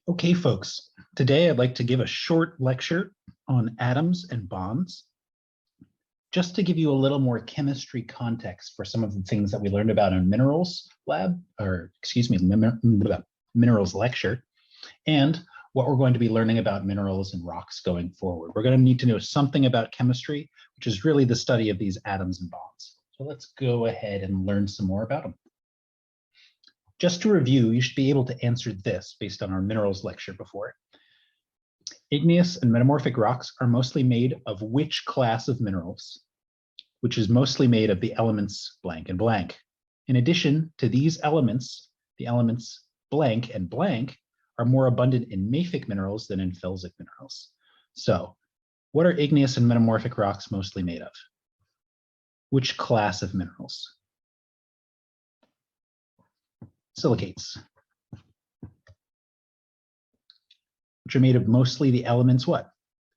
Okay, folks, today I'd like to give a short lecture on atoms and bonds, just to give you a little more chemistry context for some of the things that we learned about in minerals lab, or excuse me, minerals lecture, and what we're going to be learning about minerals and rocks going forward. We're going to need to know something about chemistry, which is really the study of these atoms and bonds. So let's go ahead and learn some more about them. Just to review, you should be able to answer this based on our minerals lecture before. Igneous and metamorphic rocks are mostly made of which class of minerals? Which is mostly made of the elements blank and blank. In addition to these elements, the elements blank and blank are more abundant in mafic minerals than in felsic minerals. So, what are igneous and metamorphic rocks mostly made of? Which class of minerals? Silicates, which are made of mostly the elements what?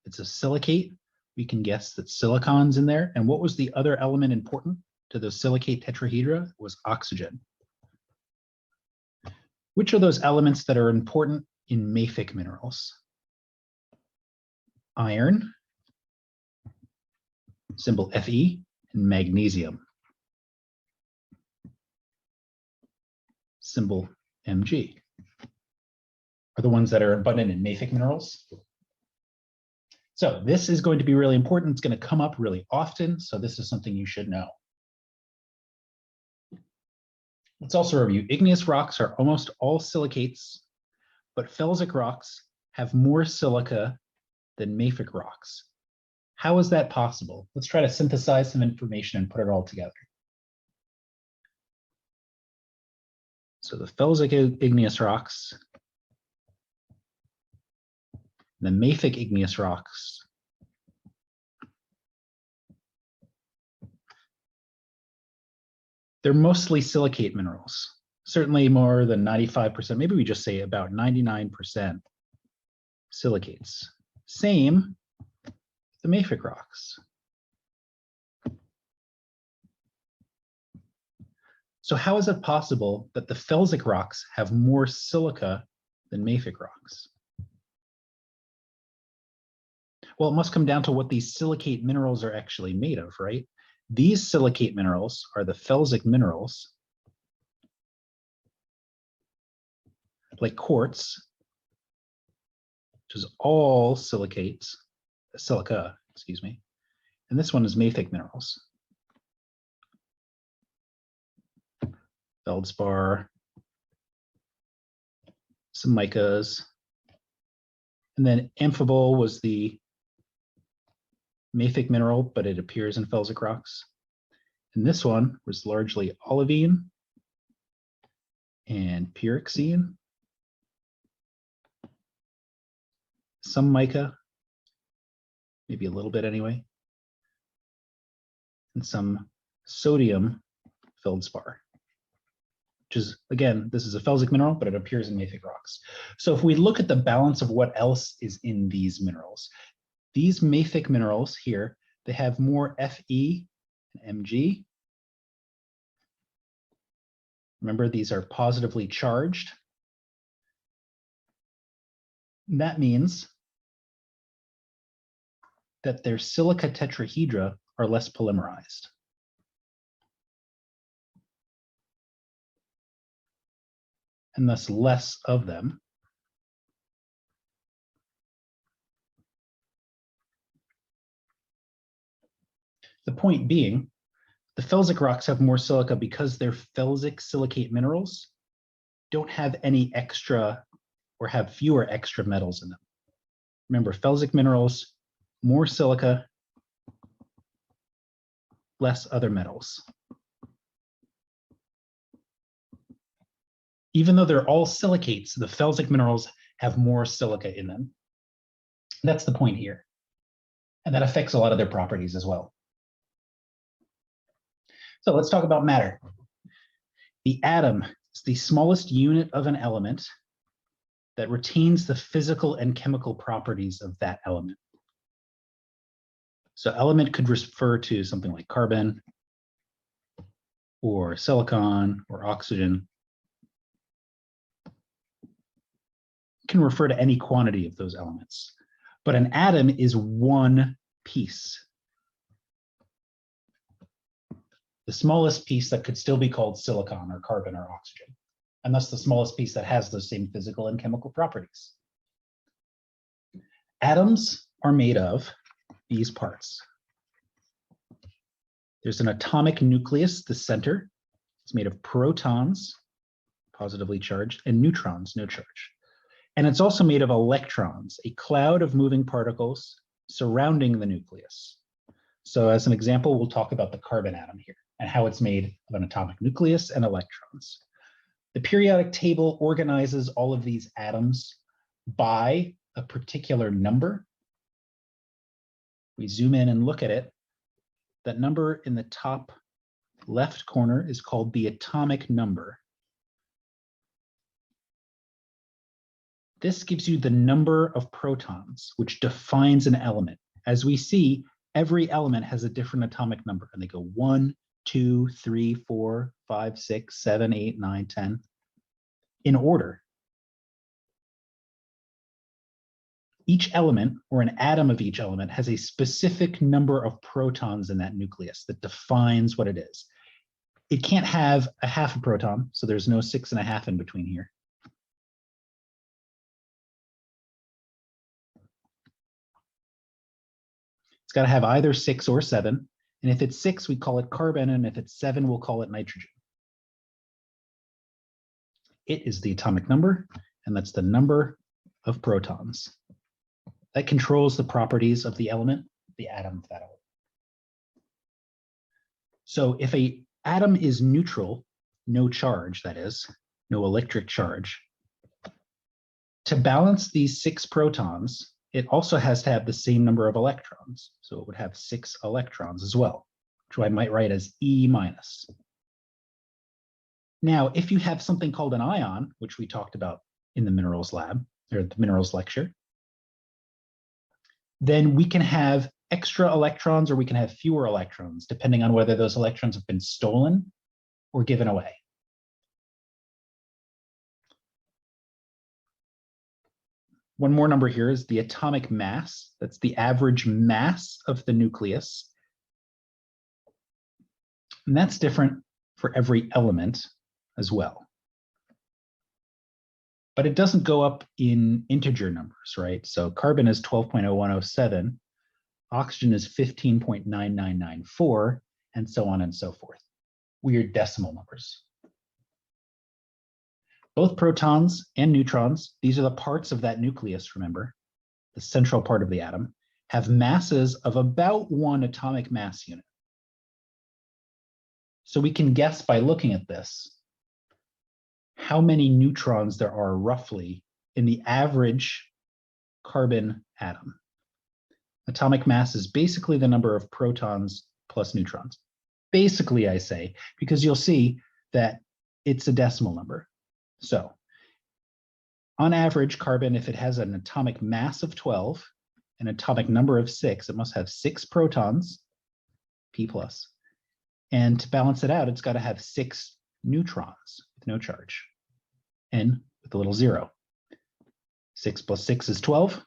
It's a silicate. We can guess that silicon's in there. And what was the other element important to the silicate tetrahedra? It was oxygen. Which are those elements that are important in mafic minerals? Iron, symbol Fe, and magnesium, symbol Mg, are the ones that are abundant in mafic minerals. So this is going to be really important. It's going to come up really often, so this is something you should know. Let's also review. Igneous rocks are almost all silicates, but felsic rocks have more silica than mafic rocks. How is that possible? Let's try to synthesize some information and put it all together. So the felsic igneous rocks, the mafic igneous rocks, they're mostly silicate minerals, certainly more than 95%, maybe we just say about 99% silicates. Same with the mafic rocks. So how is it possible that the felsic rocks have more silica than mafic rocks? Well, it must come down to what these silicate minerals are actually made of, right? These silicate minerals are the felsic minerals, like quartz, which is all silica, excuse me. And this one is mafic minerals. Feldspar, some micas, and then amphibole was the mafic mineral, but it appears in felsic rocks. And this one was largely olivine and pyroxene, some mica, maybe a little bit anyway, and some sodium feldspar, which is, again, this is a felsic mineral, but it appears in mafic rocks. So if we look at the balance of what else is in these minerals, these mafic minerals here, they have more Fe and Mg. Remember, these are positively charged. And that means that their silica tetrahedra are less polymerized. And thus less of them. The point being, the felsic rocks have more silica because their felsic silicate minerals don't have any extra or have fewer extra metals in them. Remember, felsic minerals, more silica, less other metals. Even though they're all silicates, the felsic minerals have more silica in them. That's the point here. And that affects a lot of their properties as well. So let's talk about matter. The atom is the smallest unit of an element that retains the physical and chemical properties of that element. So element could refer to something like carbon or silicon or oxygen. can refer to any quantity of those elements. But an atom is one piece. The smallest piece that could still be called silicon or carbon or oxygen, and thus the smallest piece that has those same physical and chemical properties. Atoms are made of these parts. There's an atomic nucleus, the center. It's made of protons, positively charged, and neutrons, no charge. And it's also made of electrons, a cloud of moving particles surrounding the nucleus. So as an example, we'll talk about the carbon atom here and how it's made of an atomic nucleus and electrons. The periodic table organizes all of these atoms by a particular number. We zoom in and look at it. That number in the top left corner is called the atomic number. This gives you the number of protons, which defines an element. As we see, every element has a different atomic number, and they go 1, 2, 3, 4, 5, 6, 7, 8, 9, 10, in order. Each element, or an atom of each element, has a specific number of protons in that nucleus that defines what it is. It can't have a half a proton, so there's no 6.5 in between here. It's got to have either 6 or 7. And if it's 6, we call it carbon, and if it's 7, we'll call it nitrogen. It is the atomic number, and that's the number of protons. That controls the properties of the element, the atom of that element. So if an atom is neutral, no charge, that is, no electric charge, to balance these 6 protons, it also has to have the same number of electrons. So it would have 6 electrons as well, which I might write as E minus. Now, if you have something called an ion, which we talked about in the minerals lab, or the minerals lecture, then we can have extra electrons or we can have fewer electrons, depending on whether those electrons have been stolen or given away. One more number here is the atomic mass. That's the average mass of the nucleus. And that's different for every element as well. But it doesn't go up in integer numbers, right? So carbon is 12.0107, oxygen is 15.9994, and so on and so forth. Weird decimal numbers. Both protons and neutrons, these are the parts of that nucleus, remember, the central part of the atom, have masses of about 1 atomic mass unit. So we can guess by looking at this how many neutrons there are roughly in the average carbon atom. Atomic mass is basically the number of protons plus neutrons. Basically, I say, because you'll see that it's a decimal number. So on average, carbon, if it has an atomic mass of 12, an atomic number of 6, it must have 6 protons, P plus. And to balance it out, it's got to have 6 neutrons with no charge, N with a little 0. 6 plus 6 is 12.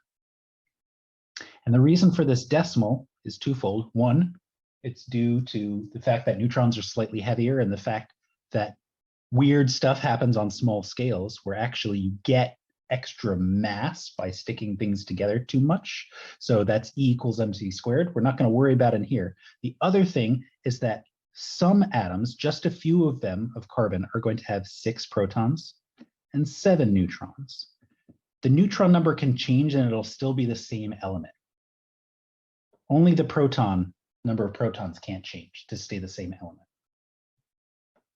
And the reason for this decimal is twofold. One, it's due to the fact that neutrons are slightly heavier and the fact that weird stuff happens on small scales where actually you get extra mass by sticking things together too much. So that's E equals mc squared. We're not going to worry about it here. The other thing is that some atoms, just a few of them of carbon, are going to have 6 protons and 7 neutrons. The neutron number can change and it'll still be the same element. Only the proton number of protons can't change to stay the same element.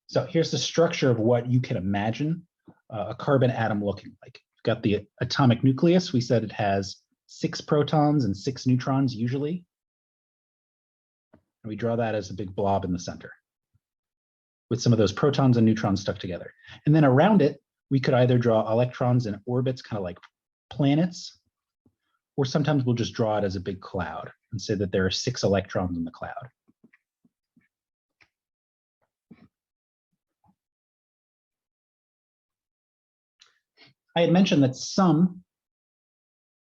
So here's the structure of what you can imagine a carbon atom looking like. We've got the atomic nucleus. We said it has 6 protons and 6 neutrons usually. And we draw that as a big blob in the center with some of those protons and neutrons stuck together. And then around it, we could either draw electrons in orbits, kind of like planets, or sometimes we'll just draw it as a big cloud and say that there are 6 electrons in the cloud. I had mentioned that some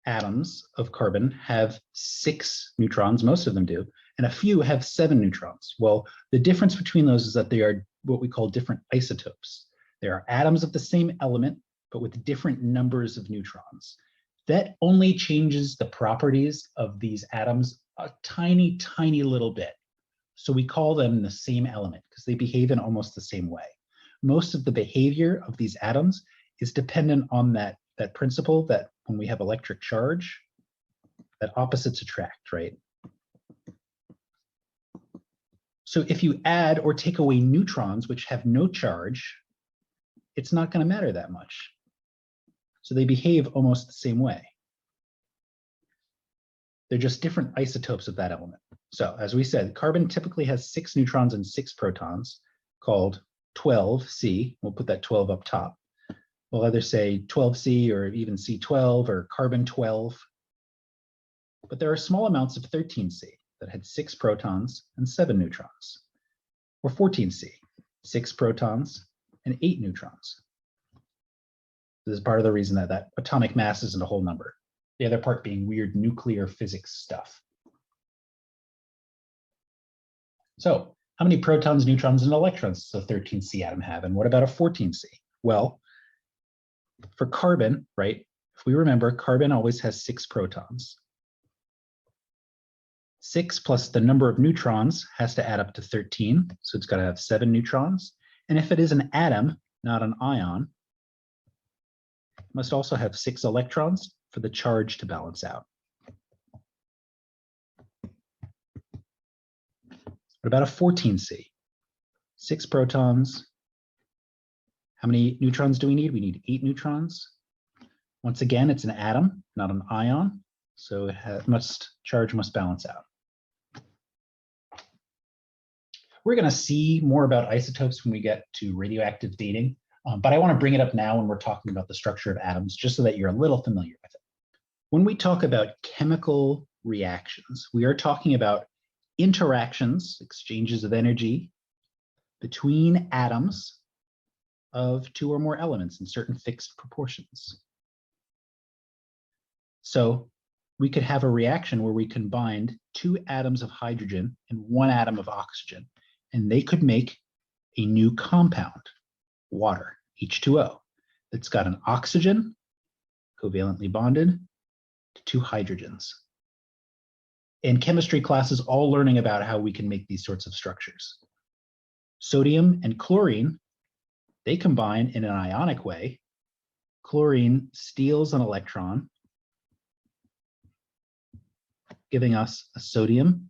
atoms of carbon have 6 neutrons, most of them do, and a few have 7 neutrons. Well, the difference between those is that they are what we call different isotopes. They are atoms of the same element, but with different numbers of neutrons. That only changes the properties of these atoms a tiny, tiny little bit. So we call them the same element because they behave in almost the same way. Most of the behavior of these atoms is dependent on that principle that when we have electric charge, that opposites attract, right? So if you add or take away neutrons, which have no charge, it's not going to matter that much. So they behave almost the same way. They're just different isotopes of that element. So as we said, carbon typically has 6 neutrons and 6 protons, called 12C. We'll put that 12 up top. We'll either say 12C or even C12 or carbon 12. But there are small amounts of 13C that had 6 protons and 7 neutrons. Or 14C, 6 protons and 8 neutrons. This is part of the reason that atomic mass isn't a whole number. The other part being weird nuclear physics stuff. So how many protons, neutrons, and electrons does a 13C atom have? And what about a 14C? Well, for carbon, right, if we remember, carbon always has 6 protons. 6 plus the number of neutrons has to add up to 13, so it's got to have 7 neutrons. And if it is an atom, not an ion, it must also have 6 electrons for the charge to balance out. What about a 14C? 6 protons. How many neutrons do we need? We need 8 neutrons. Once again, it's an atom, not an ion, so charge must balance out. We're going to see more about isotopes when we get to radioactive dating, but I want to bring it up now when we're talking about the structure of atoms, just so that you're a little familiar with it. When we talk about chemical reactions, we are talking about interactions, exchanges of energy between atoms of 2 or more elements in certain fixed proportions. So we could have a reaction where we combined 2 atoms of hydrogen and 1 atom of oxygen, and they could make a new compound, water, H2O, that's got an oxygen covalently bonded to 2 hydrogens. In chemistry classes, all learning about how we can make these sorts of structures. Sodium and chlorine, they combine in an ionic way. Chlorine steals an electron, giving us a sodium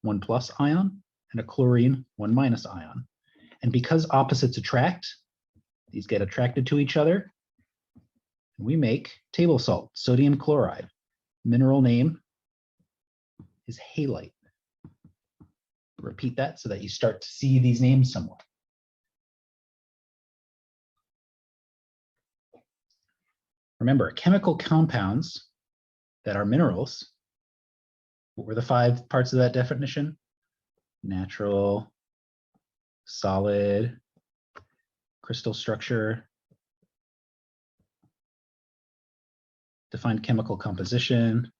1+ ion and a chlorine 1- ion. And because opposites attract, these get attracted to each other, and we make table salt, sodium chloride. Mineral name is halite. Repeat that so that you start to see these names somewhat. Remember, chemical compounds that are minerals, what were the 5 parts of that definition? Natural, solid, crystal structure, defined chemical composition.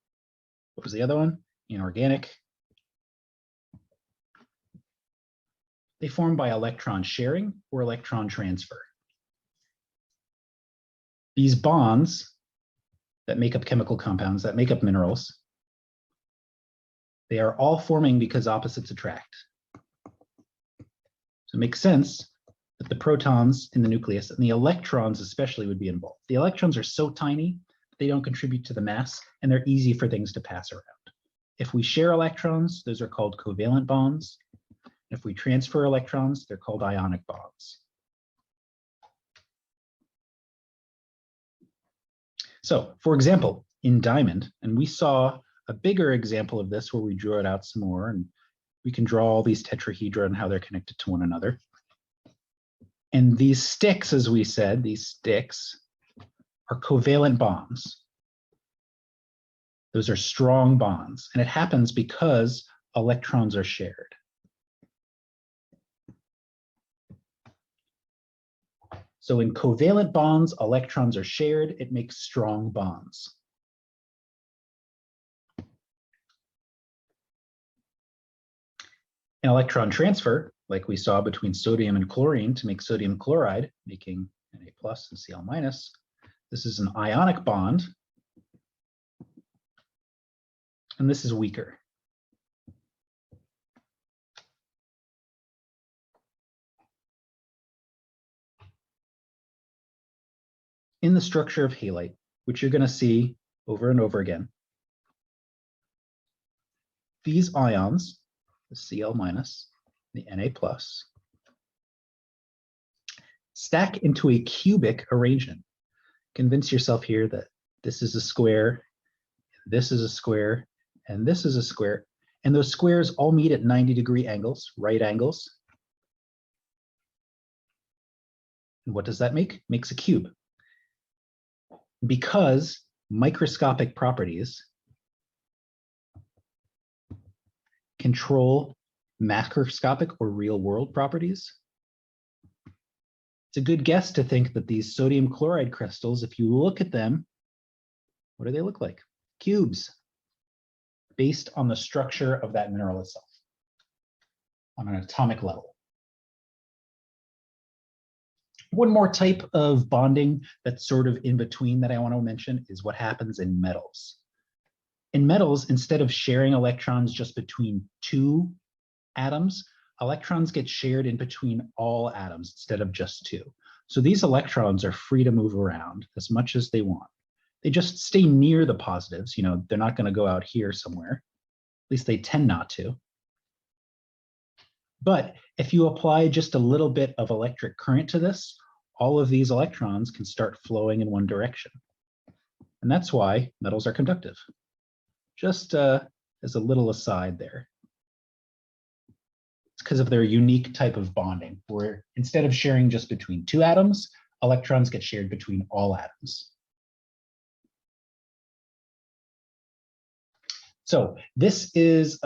What was the other one? Inorganic. They form by electron sharing or electron transfer. These bonds that make up chemical compounds, that make up minerals, they are all forming because opposites attract. So it makes sense that the protons in the nucleus and the electrons especially would be involved. The electrons are so tiny, they don't contribute to the mass, and they're easy for things to pass around. If we share electrons, those are called covalent bonds. If we transfer electrons, they're called ionic bonds. So, for example, in diamond, and we saw a bigger example of this where we drew it out some more, and we can draw all these tetrahedra and how they're connected to one another. And these sticks, as we said, these sticks are covalent bonds. Those are strong bonds, and it happens because electrons are shared. So in covalent bonds, electrons are shared. It makes strong bonds. In electron transfer, like we saw between sodium and chlorine to make sodium chloride, making Na+ and Cl-, this is an ionic bond, and this is weaker. In the structure of halite, which you're going to see over and over again, these ions, the Cl-, the Na+, stack into a cubic arrangement. Convince yourself here that this is a square, this is a square, and this is a square, and those squares all meet at 90-degree angles, right angles. And what does that make? Makes a cube. Because microscopic properties control macroscopic or real-world properties, it's a good guess to think that these sodium chloride crystals, if you look at them, what do they look like? Cubes, based on the structure of that mineral itself, on an atomic level. One more type of bonding that's sort of in between that I want to mention is what happens in metals. In metals, instead of sharing electrons just between two atoms, electrons get shared in between all atoms instead of just two. So these electrons are free to move around as much as they want. They just stay near the positives. You know, they're not going to go out here somewhere. At least they tend not to. But if you apply just a little bit of electric current to this, all of these electrons can start flowing in one direction. And that's why metals are conductive. Just as a little aside there. It's because of their unique type of bonding, where instead of sharing just between two atoms, electrons get shared between all atoms. So this is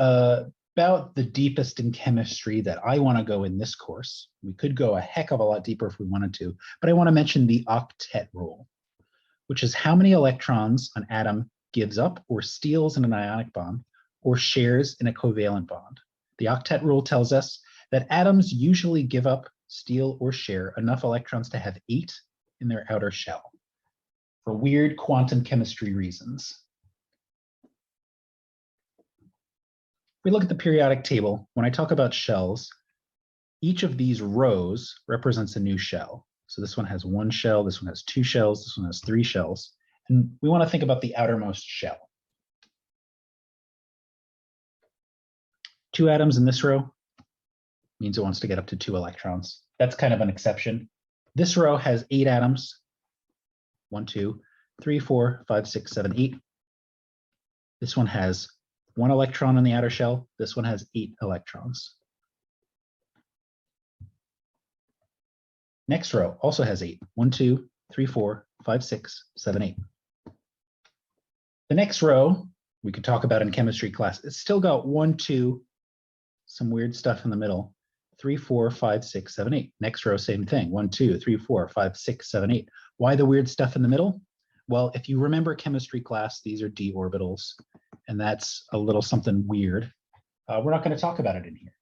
about the deepest in chemistry that I want to go in this course. We could go a heck of a lot deeper if we wanted to, but I want to mention the octet rule, which is how many electrons an atom gives up or steals in an ionic bond or shares in a covalent bond. The octet rule tells us that atoms usually give up, steal, or share enough electrons to have 8 in their outer shell for weird quantum chemistry reasons. If we look at the periodic table, when I talk about shells, each of these rows represents a new shell. So this one has 1 shell, this one has 2 shells, this one has 3 shells. And we want to think about the outermost shell. 2 atoms in this row means it wants to get up to 2 electrons. That's kind of an exception. This row has 8 atoms. 1, 2, 3, 4, 5, 6, 7, 8. This one has 1 electron in the outer shell. This one has 8 electrons. Next row also has 8. 1, 2, 3, 4, 5, 6, 7, 8. The next row we could talk about in chemistry class. It's still got 1, 2, some weird stuff in the middle. 3, 4, 5, 6, 7, 8. Next row, same thing. 1, 2, 3, 4, 5, 6, 7, 8. Why the weird stuff in the middle? Well, if you remember chemistry class, these are d orbitals, and that's a little something weird. We're not going to talk about it in here.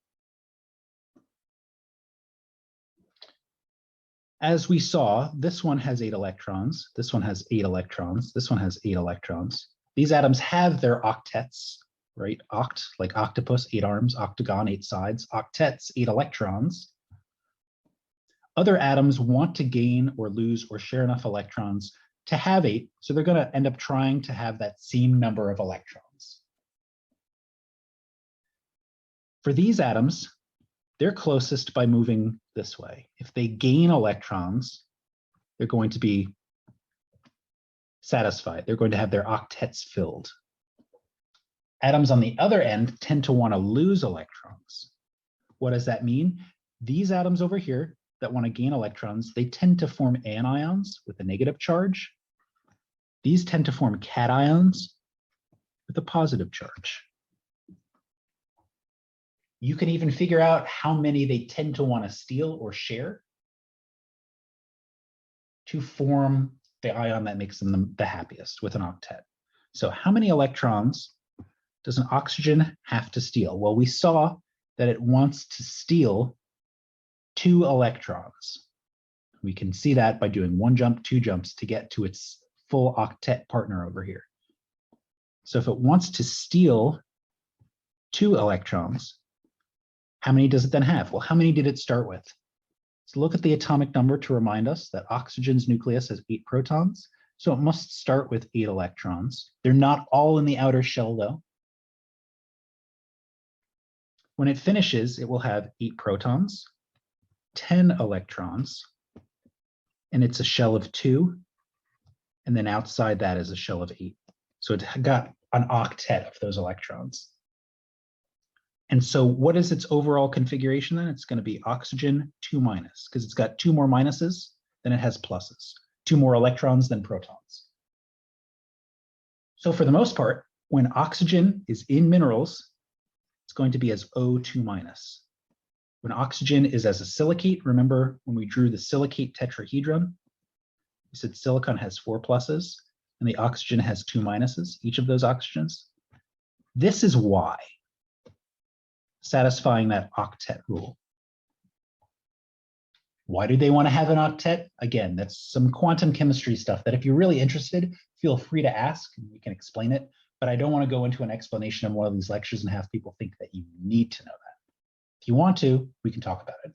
As we saw, this one has 8 electrons. This one has 8 electrons. This one has 8 electrons. These atoms have their octets, right? Oct, like octopus, 8 arms, octagon, 8 sides, octets, 8 electrons. Other atoms want to gain or lose or share enough electrons to have 8, so they're going to end up trying to have that same number of electrons. For these atoms, they're closest by moving this way. If they gain electrons, they're going to be satisfied. They're going to have their octets filled. Atoms on the other end tend to want to lose electrons. What does that mean? These atoms over here that want to gain electrons, they tend to form anions with a negative charge. These tend to form cations with a positive charge. You can even figure out how many they tend to want to steal or share to form the ion that makes them the happiest with an octet. So how many electrons does an oxygen have to steal? Well, we saw that it wants to steal 2 electrons. We can see that by doing 1 jump, 2 jumps to get to its full octet partner over here. So if it wants to steal 2 electrons, how many does it then have? Well, how many did it start with? So look at the atomic number to remind us that oxygen's nucleus has 8 protons. So it must start with 8 electrons. They're not all in the outer shell though. When it finishes, it will have 8 protons, 10 electrons, and it's a shell of 2. And then outside that is a shell of 8. So it got an octet of those electrons. And so what is its overall configuration then? It's going to be oxygen 2 minus, because it's got 2 more minuses than it has pluses, 2 more electrons than protons. So for the most part, when oxygen is in minerals, it's going to be as O2 minus. When oxygen is as a silicate, remember when we drew the silicate tetrahedron, we said silicon has 4 pluses and the oxygen has 2 minuses, each of those oxygens. This is why, satisfying that octet rule. Why do they want to have an octet? Again, that's some quantum chemistry stuff that if you're really interested, feel free to ask and we can explain it. But I don't want to go into an explanation of one of these lectures and have people think that you need to know that. If you want to, we can talk about it.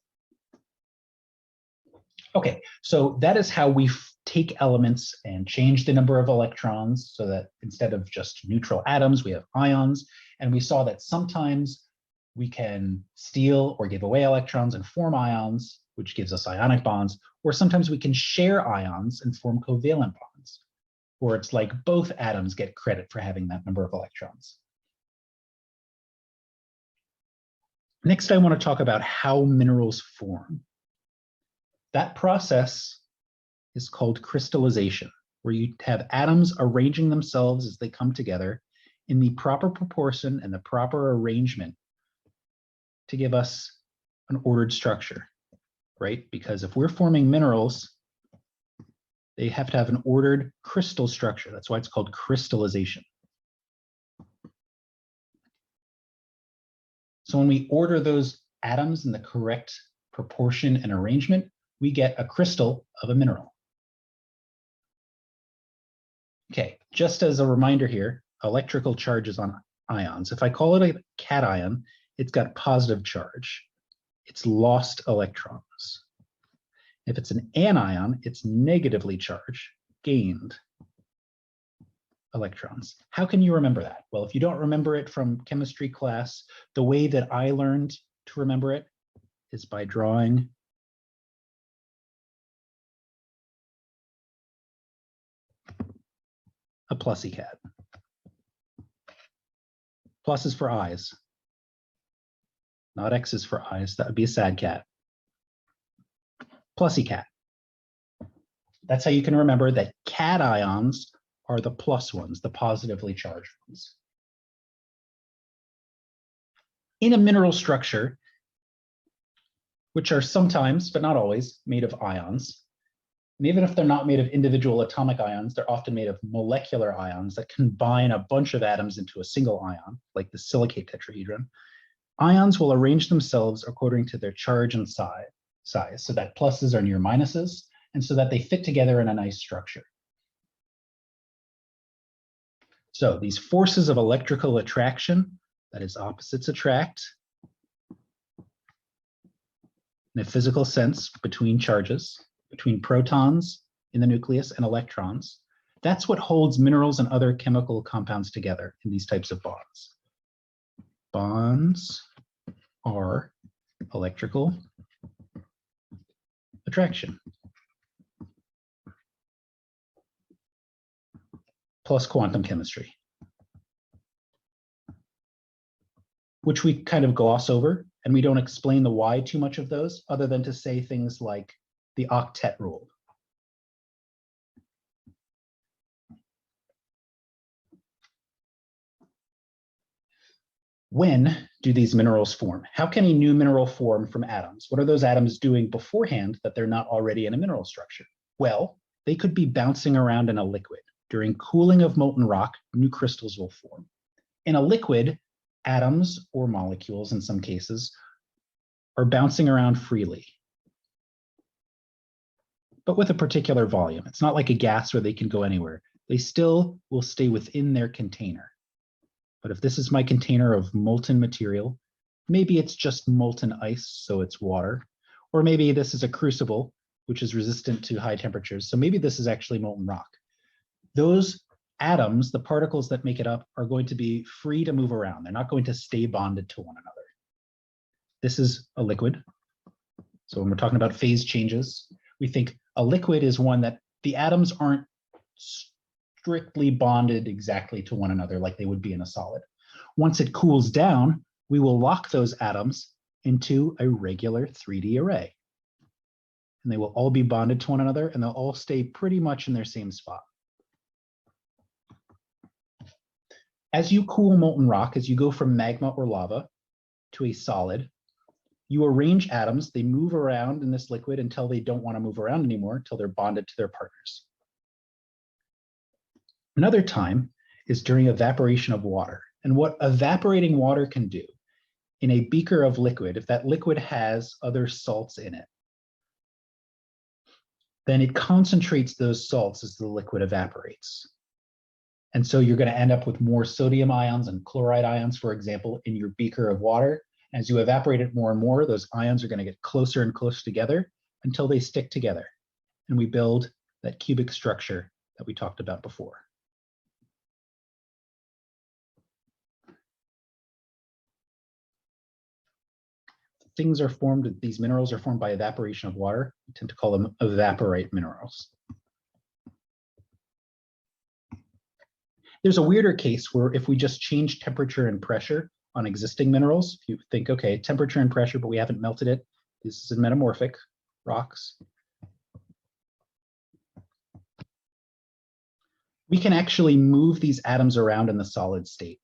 Okay, so that is how we take elements and change the number of electrons so that instead of just neutral atoms, we have ions. And we saw that sometimes we can steal or give away electrons and form ions, which gives us ionic bonds, or sometimes we can share ions and form covalent bonds, where it's like both atoms get credit for having that number of electrons. Next, I want to talk about how minerals form. That process is called crystallization, where you have atoms arranging themselves as they come together in the proper proportion and the proper arrangement to give us an ordered structure, right? Because if we're forming minerals, they have to have an ordered crystal structure. That's why it's called crystallization. So when we order those atoms in the correct proportion and arrangement, we get a crystal of a mineral. Okay, just as a reminder here, electrical charges on ions. If I call it a cation, it's got positive charge. It's lost electrons. If it's an anion, it's negatively charged, gained electrons. How can you remember that? Well, if you don't remember it from chemistry class, the way that I learned to remember it is by drawing a plussy cat. Plus is for eyes, not X is for eyes. That would be a sad cat. Plussy cat. That's how you can remember that cations are the plus ones, the positively charged ones. In a mineral structure, which are sometimes, but not always, made of ions, and even if they're not made of individual atomic ions, they're often made of molecular ions that combine a bunch of atoms into a single ion, like the silicate tetrahedron. Ions will arrange themselves according to their charge and size, so that pluses are near minuses, and so that they fit together in a nice structure. So these forces of electrical attraction, that is opposites attract, in a physical sense between charges, between protons in the nucleus and electrons, that's what holds minerals and other chemical compounds together in these types of bonds. Bonds are electrical attraction plus quantum chemistry, which we kind of gloss over, and we don't explain the why too much of those, other than to say things like the octet rule. When do these minerals form? How can a new mineral form from atoms? What are those atoms doing beforehand that they're not already in a mineral structure? Well, they could be bouncing around in a liquid. During cooling of molten rock, new crystals will form. In a liquid, atoms or molecules in some cases are bouncing around freely, but with a particular volume. It's not like a gas where they can go anywhere. They still will stay within their container. But if this is my container of molten material, maybe it's just molten ice, so it's water. Or maybe this is a crucible, which is resistant to high temperatures. So maybe this is actually molten rock. Those atoms, the particles that make it up, are going to be free to move around. They're not going to stay bonded to one another. This is a liquid. So when we're talking about phase changes, we think a liquid is one that the atoms aren't strictly bonded exactly to one another like they would be in a solid. Once it cools down, we will lock those atoms into a regular 3D array. And they will all be bonded to one another, and they'll all stay pretty much in their same spot. As you cool molten rock, as you go from magma or lava to a solid, you arrange atoms. They move around in this liquid until they don't want to move around anymore, until they're bonded to their partners. Another time is during evaporation of water. And what evaporating water can do in a beaker of liquid, if that liquid has other salts in it, then it concentrates those salts as the liquid evaporates. And so you're going to end up with more sodium ions and chloride ions, for example, in your beaker of water. As you evaporate it more and more, those ions are going to get closer and closer together until they stick together. And we build that cubic structure that we talked about before. Things are formed, these minerals are formed by evaporation of water. We tend to call them evaporite minerals. There's a weirder case where if we just change temperature and pressure on existing minerals, if you think, okay, temperature and pressure, but we haven't melted it, this is in metamorphic rocks. We can actually move these atoms around in the solid state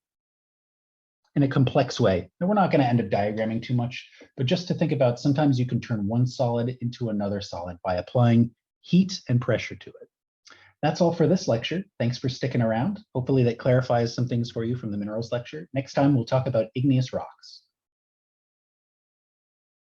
in a complex way. And we're not going to end up diagramming too much, but just to think about, sometimes you can turn one solid into another solid by applying heat and pressure to it. That's all for this lecture. Thanks for sticking around. Hopefully that clarifies some things for you from the minerals lecture. Next time we'll talk about igneous rocks.